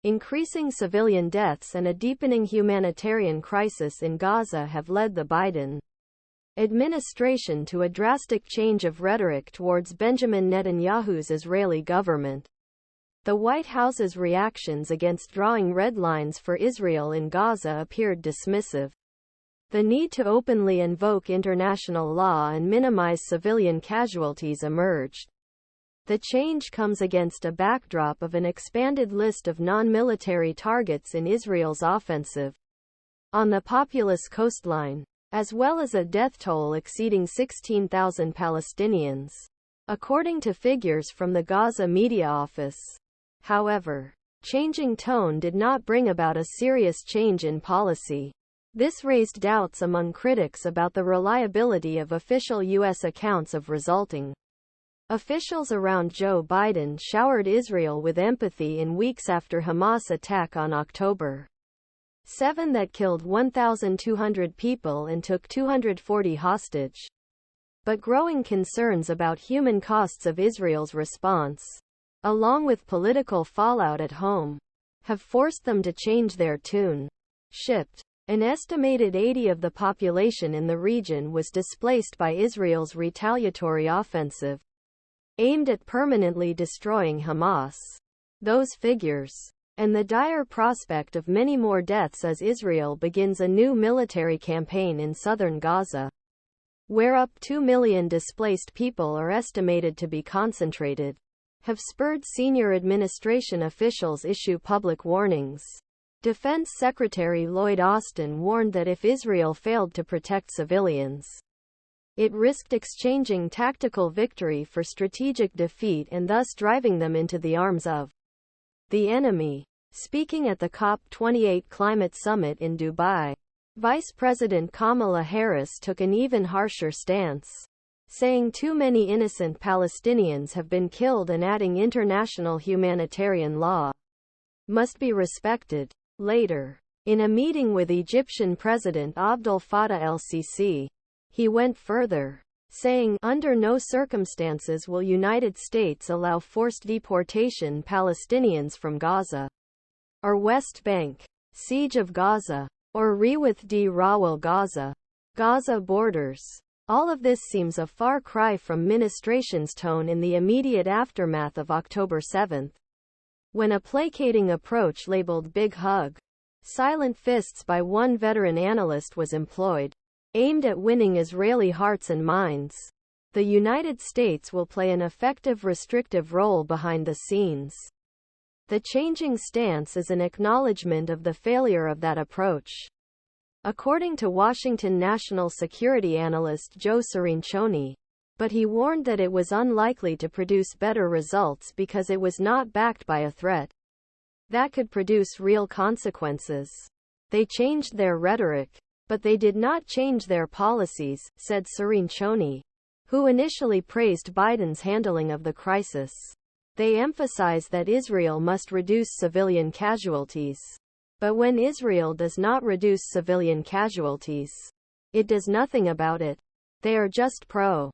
Increasing civilian deaths and a deepening humanitarian crisis in Gaza have led the Biden administration to a drastic change of rhetoric towards Benjamin Netanyahu's Israeli government. The White House's reactions against drawing red lines for Israel in Gaza appeared dismissive. The need to openly invoke international law and minimize civilian casualties emerged. The change comes against a backdrop of an expanded list of non-military targets in Israel's offensive on the populous coastline, as well as a death toll exceeding 16,000 Palestinians, according to figures from the Gaza media office. However, changing tone did not bring about a serious change in policy. This raised doubts among critics about the reliability of official U.S. accounts of resulting. Officials around Joe Biden showered Israel with empathy in weeks after Hamas attack on October 7 that killed 1,200 people and took 240 hostage. But growing concerns about human costs of Israel's response, along with political fallout at home, have forced them to change their tune. Shipped. An estimated 80 of the population in the region was displaced by Israel's retaliatory offensive, aimed at permanently destroying Hamas. Those figures, and the dire prospect of many more deaths as Israel begins a new military campaign in southern Gaza, where up 2 million displaced people are estimated to be concentrated, have spurred senior administration officials issue public warnings. Defense Secretary Lloyd Austin warned that if Israel failed to protect civilians, it risked exchanging tactical victory for strategic defeat and thus driving them into the arms of the enemy. Speaking at the COP28 climate summit in Dubai, Vice President Kamala Harris took an even harsher stance, saying too many innocent Palestinians have been killed and adding international humanitarian law must be respected. Later, in a meeting with Egyptian President Abdel Fattah el-Sisi, he went further, saying, "Under no circumstances will United States allow forced deportation Palestinians from Gaza or West Bank, siege of Gaza, or re-withdrawal Gaza borders." All of this seems a far cry from ministration's tone in the immediate aftermath of October 7, when a placating approach labeled "big hug, silent fists" by one veteran analyst was employed, aimed at winning Israeli hearts and minds. The United States will play an effective restrictive role behind the scenes. The changing stance is an acknowledgment of the failure of that approach, according to Washington national security analyst Joe Cirincione, but he warned that it was unlikely to produce better results because it was not backed by a threat that could produce real consequences. They changed their rhetoric, but they did not change their policies, said Cirincione, who initially praised Biden's handling of the crisis. They emphasized that Israel must reduce civilian casualties. But when Israel does not reduce civilian casualties, it does nothing about it. They are just pro